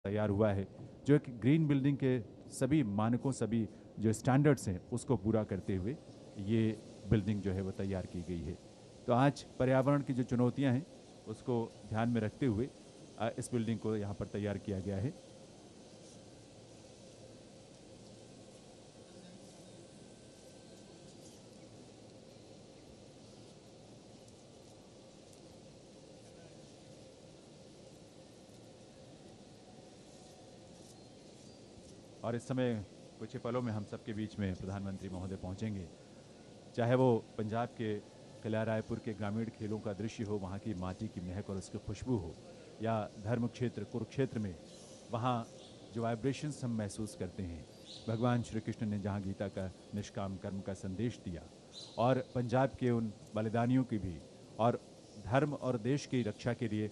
तैयार हुआ है, जो एक ग्रीन बिल्डिंग के सभी मानकों, सभी जो स्टैंडर्ड्स हैं उसको पूरा करते हुए ये बिल्डिंग जो है वो तैयार की गई है। तो आज पर्यावरण की जो चुनौतियां हैं उसको ध्यान में रखते हुए इस बिल्डिंग को यहाँ पर तैयार किया गया है। और इस समय कुछ ही पलों में हम सबके बीच में प्रधानमंत्री महोदय पहुंचेंगे। चाहे वो पंजाब के किला रायपुर के ग्रामीण खेलों का दृश्य हो, वहाँ की माटी की महक और उसकी खुशबू हो, या धर्म क्षेत्र कुरुक्षेत्र में वहाँ जो वाइब्रेशंस हम महसूस करते हैं, भगवान श्री कृष्ण ने जहाँ गीता का निष्काम कर्म का संदेश दिया, और पंजाब के उन बलिदानियों की भी, और धर्म और देश की रक्षा के लिए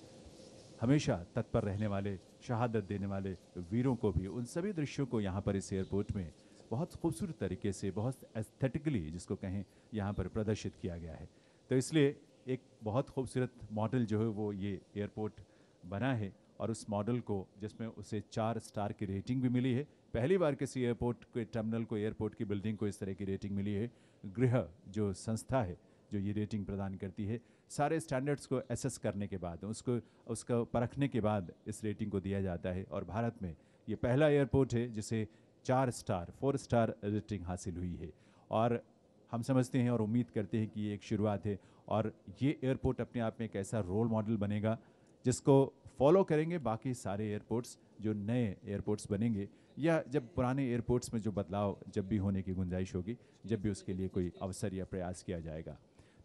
हमेशा तत्पर रहने वाले, शहादत देने वाले वीरों को भी, उन सभी दृश्यों को यहाँ पर इस एयरपोर्ट में बहुत खूबसूरत तरीके से, बहुत एस्थेटिकली जिसको कहें, यहाँ पर प्रदर्शित किया गया है। तो इसलिए एक बहुत खूबसूरत मॉडल जो है वो ये एयरपोर्ट बना है, और उस मॉडल को, जिसमें उसे 4 स्टार की रेटिंग भी मिली है, पहली बार किसी एयरपोर्ट के टर्मिनल को, एयरपोर्ट की बिल्डिंग को इस तरह की रेटिंग मिली है। गृह जो संस्था है जो ये रेटिंग प्रदान करती है, सारे स्टैंडर्ड्स को एसेस करने के बाद, उसको परखने के बाद इस रेटिंग को दिया जाता है। और भारत में ये पहला एयरपोर्ट है जिसे 4 स्टार रेटिंग हासिल हुई है। और हम समझते हैं और उम्मीद करते हैं कि ये एक शुरुआत है, और ये एयरपोर्ट अपने आप में एक ऐसा रोल मॉडल बनेगा जिसको फॉलो करेंगे बाकी सारे एयरपोर्ट्स, जो नए एयरपोर्ट्स बनेंगे, या जब पुराने एयरपोर्ट्स में जो बदलाव जब भी होने की गुंजाइश होगी, जब भी उसके लिए कोई अवसर या प्रयास किया जाएगा।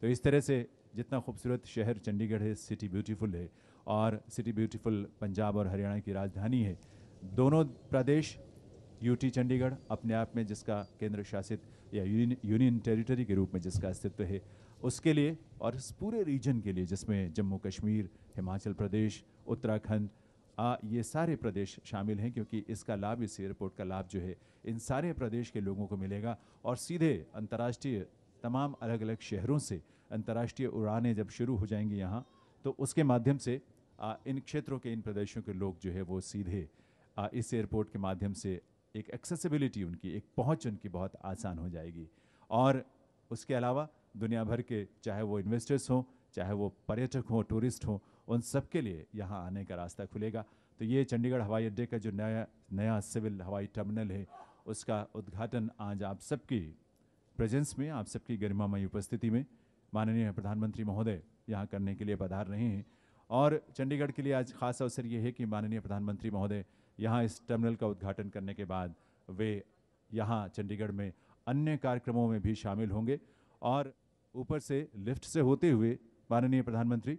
तो इस तरह से जितना खूबसूरत शहर चंडीगढ़ है, सिटी ब्यूटीफुल है, और सिटी ब्यूटीफुल पंजाब और हरियाणा की राजधानी है। दोनों प्रदेश, यूटी चंडीगढ़ अपने आप में जिसका केंद्र शासित या यूनियन टेरिटरी के रूप में जिसका अस्तित्व है, उसके लिए, और इस पूरे रीजन के लिए जिसमें जम्मू कश्मीर, हिमाचल प्रदेश, उत्तराखंड, ये सारे प्रदेश शामिल हैं, क्योंकि इसका लाभ, इस एयरपोर्ट का लाभ जो है इन सारे प्रदेश के लोगों को मिलेगा। और सीधे अंतर्राष्ट्रीय तमाम अलग अलग शहरों से अंतर्राष्ट्रीय उड़ानें जब शुरू हो जाएंगी यहाँ, तो उसके माध्यम से इन क्षेत्रों के, इन प्रदेशों के लोग जो है वो सीधे इस एयरपोर्ट के माध्यम से एक एक्सेसिबिलिटी उनकी, एक पहुँच उनकी बहुत आसान हो जाएगी। और उसके अलावा दुनिया भर के, चाहे वो इन्वेस्टर्स हों, चाहे वो पर्यटक हों, टूरिस्ट हों, उन सब के लिए यहाँ आने का रास्ता खुलेगा। तो ये चंडीगढ़ हवाई अड्डे का जो नया सिविल हवाई टर्मिनल है, उसका उद्घाटन आज आप सबकी प्रेजेंस में, आप सबकी गरिमामयी उपस्थिति में माननीय प्रधानमंत्री महोदय यहाँ करने के लिए पधार रहे हैं। और चंडीगढ़ के लिए आज खास अवसर ये है कि माननीय प्रधानमंत्री महोदय यहाँ इस टर्मिनल का उद्घाटन करने के बाद वे यहाँ चंडीगढ़ में अन्य कार्यक्रमों में भी शामिल होंगे, और ऊपर से लिफ्ट से होते हुए माननीय प्रधानमंत्री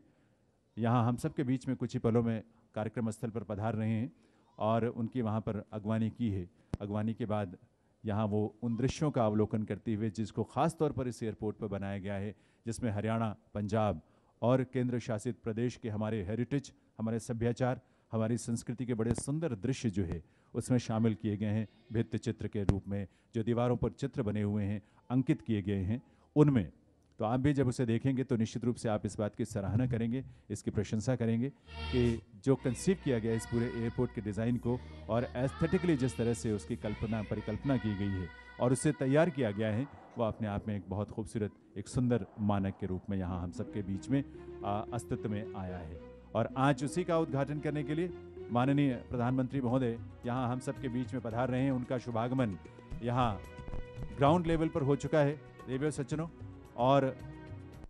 यहाँ हम सब के बीच में कुछ ही पलों में कार्यक्रम स्थल पर पधार रहे हैं, और उनकी वहाँ पर अगवानी की है। अगवानी के बाद यहाँ वो उन दृश्यों का अवलोकन करते हुए, जिसको ख़ास तौर पर इस एयरपोर्ट पर बनाया गया है, जिसमें हरियाणा, पंजाब और केंद्र शासित प्रदेश के हमारे हेरिटेज, हमारे सभ्याचार, हमारी संस्कृति के बड़े सुंदर दृश्य जो है उसमें शामिल किए गए हैं, भित्ति चित्र के रूप में जो दीवारों पर चित्र बने हुए हैं, अंकित किए गए हैं उनमें। तो आप भी जब उसे देखेंगे तो निश्चित रूप से आप इस बात की सराहना करेंगे, इसकी प्रशंसा करेंगे कि जो कंसीव किया गया इस पूरे एयरपोर्ट के डिज़ाइन को, और एस्थेटिकली जिस तरह से उसकी परिकल्पना की गई है और उससे तैयार किया गया है, वो अपने आप में एक बहुत खूबसूरत, एक सुंदर मानक के रूप में यहाँ हम सबके बीच में अस्तित्व में आया है। और आज उसी का उद्घाटन करने के लिए माननीय प्रधानमंत्री महोदय यहाँ हम सबके बीच में पधार रहे हैं। उनका शुभागमन यहाँ ग्राउंड लेवल पर हो चुका है, देवियों सज्जनों, और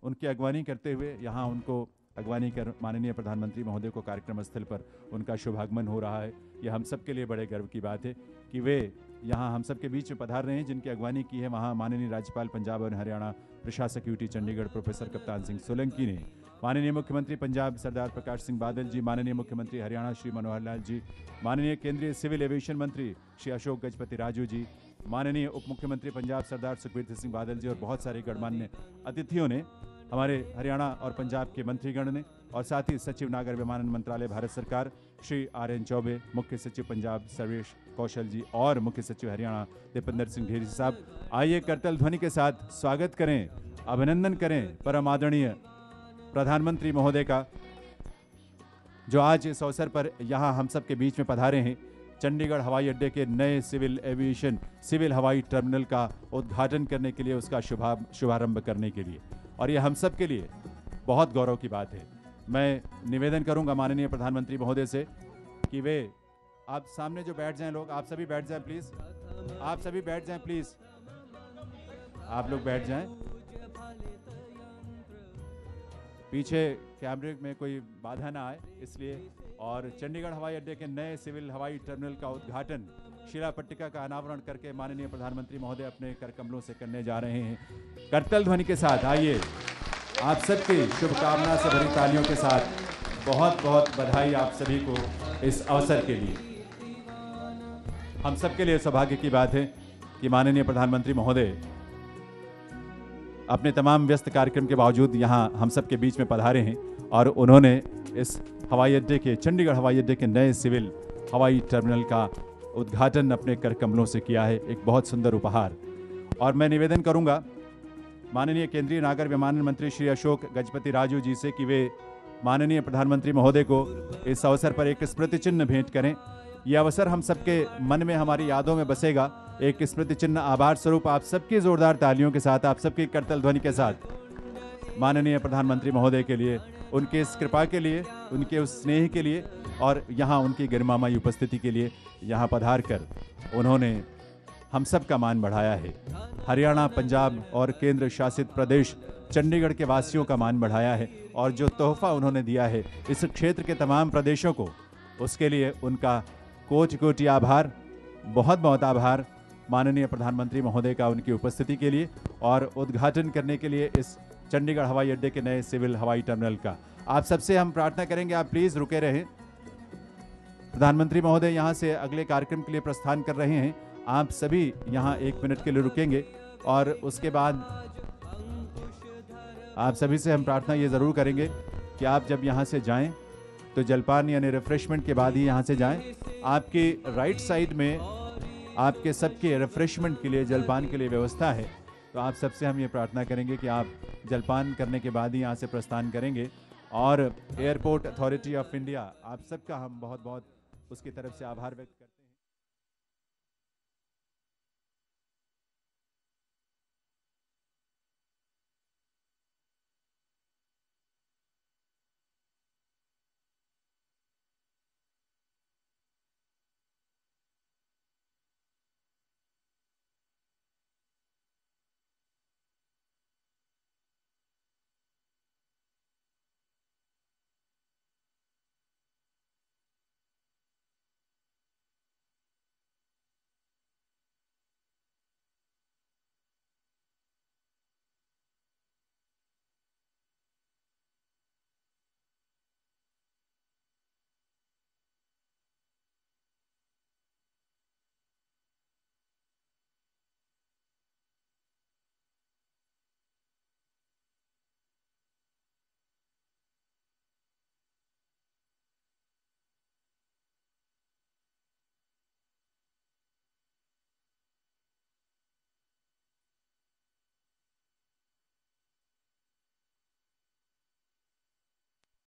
उनकी अगवानी करते हुए यहाँ उनको अगवानी कर माननीय प्रधानमंत्री महोदय को कार्यक्रम स्थल पर उनका शुभागमन हो रहा है। ये हम सब के लिए बड़े गर्व की बात है कि वे यहाँ हम सब के बीच में पधार रहे हैं। जिनकी अगवानी की है वहाँ माननीय राज्यपाल पंजाब और हरियाणा, प्रशासक यूटी चंडीगढ़ प्रोफेसर कप्तान सिंह सोलंकी ने, माननीय मुख्यमंत्री पंजाब सरदार प्रकाश सिंह बादल जी, माननीय मुख्यमंत्री हरियाणा श्री मनोहर लाल जी, माननीय केंद्रीय सिविल एविएशन मंत्री श्री अशोक गजपति राजू जी, माननीय उप मुख्यमंत्री पंजाब सरदार सुखबीर सिंह बादल जी, और बहुत सारे गणमान्य अतिथियों ने, हमारे हरियाणा और पंजाब के मंत्रीगण ने, और साथ ही सचिव नागर विमानन मंत्रालय भारत सरकार श्री RN चौबे, मुख्य सचिव पंजाब सर्वेश कौशल जी, और मुख्य सचिव हरियाणा दीपेंद्र सिंह ढेरी साहब। आइए करतल ध्वनि के साथ स्वागत करें, अभिनंदन करें परम आदरणीय प्रधानमंत्री महोदय का, जो आज इस अवसर पर यहाँ हम सब के बीच में पधारे हैं, चंडीगढ़ हवाई अड्डे के नए सिविल हवाई टर्मिनल का उद्घाटन करने के लिए, उसका शुभारंभ करने के लिए, और ये हम सब के लिए बहुत गौरव की बात है। मैं निवेदन करूंगा माननीय प्रधानमंत्री महोदय से कि वे, आप सामने जो बैठ जाएं लोग, आप सभी बैठ जाएं प्लीज़, आप सभी बैठ जाएं प्लीज़, आप लोग बैठ जाएं। पीछे कैमरे में कोई बाधा ना आए इसलिए। और चंडीगढ़ हवाई अड्डे के नए सिविल हवाई टर्मिनल का उद्घाटन, शिला पट्टिका का अनावरण करके माननीय प्रधानमंत्री महोदय अपने कर कमलों से करने जा रहे हैं। करतल ध्वनि के साथ आइए, आप सबकी शुभकामना से भरी तालियों के साथ बहुत बहुत बधाई आप सभी को इस अवसर के लिए। हम सबके लिए सौभाग्य की बात है कि माननीय प्रधानमंत्री महोदय अपने तमाम व्यस्त कार्यक्रम के बावजूद यहाँ हम सब के बीच में पधारे हैं और उन्होंने इस हवाई अड्डे के, चंडीगढ़ हवाई अड्डे के नए सिविल हवाई टर्मिनल का उद्घाटन अपने कर कमलों से किया है। एक बहुत सुंदर उपहार। और मैं निवेदन करूंगा माननीय केंद्रीय नागर विमानन मंत्री श्री अशोक गजपति राजू जी से कि वे माननीय प्रधानमंत्री महोदय को इस अवसर पर एक स्मृति चिन्ह भेंट करें। ये अवसर हम सबके मन में, हमारी यादों में बसेगा। एक स्मृति चिन्ह आभार स्वरूप आप सबकी जोरदार तालियों के साथ, आप सबकी करतल ध्वनि के साथ माननीय प्रधानमंत्री महोदय के लिए, उनके इस कृपा के लिए, उनके उस स्नेह के लिए और यहाँ उनकी गरिमामयी उपस्थिति के लिए यहाँ पधार कर उन्होंने हम सब का मान बढ़ाया है। हरियाणा, पंजाब और केंद्र शासित प्रदेश चंडीगढ़ के वासियों का मान बढ़ाया है और जो तोहफा उन्होंने दिया है इस क्षेत्र के तमाम प्रदेशों को, उसके लिए उनका कोटि कोटि आभार, बहुत बहुत आभार माननीय प्रधानमंत्री महोदय का उनकी उपस्थिति के लिए और उद्घाटन करने के लिए इस चंडीगढ़ हवाई अड्डे के नए सिविल हवाई टर्मिनल का। आप सबसे हम प्रार्थना करेंगे, आप प्लीज़ रुके रहें। प्रधानमंत्री महोदय यहाँ से अगले कार्यक्रम के लिए प्रस्थान कर रहे हैं। आप सभी यहाँ 1 मिनट के लिए रुकेंगे और उसके बाद आप सभी से हम प्रार्थना ये ज़रूर करेंगे कि आप जब यहाँ से जाएं तो जलपान यानी रिफ्रेशमेंट के बाद ही यहाँ से जाएं। आपकी राइट साइड में आपके सबके रिफ्रेशमेंट के लिए, जलपान के लिए व्यवस्था है। तो आप सबसे हम ये प्रार्थना करेंगे कि आप जलपान करने के बाद ही यहाँ से प्रस्थान करेंगे। और एयरपोर्ट अथॉरिटी ऑफ इंडिया, आप सबका हम बहुत बहुत उसकी तरफ से आभार व्यक्त करते हैं।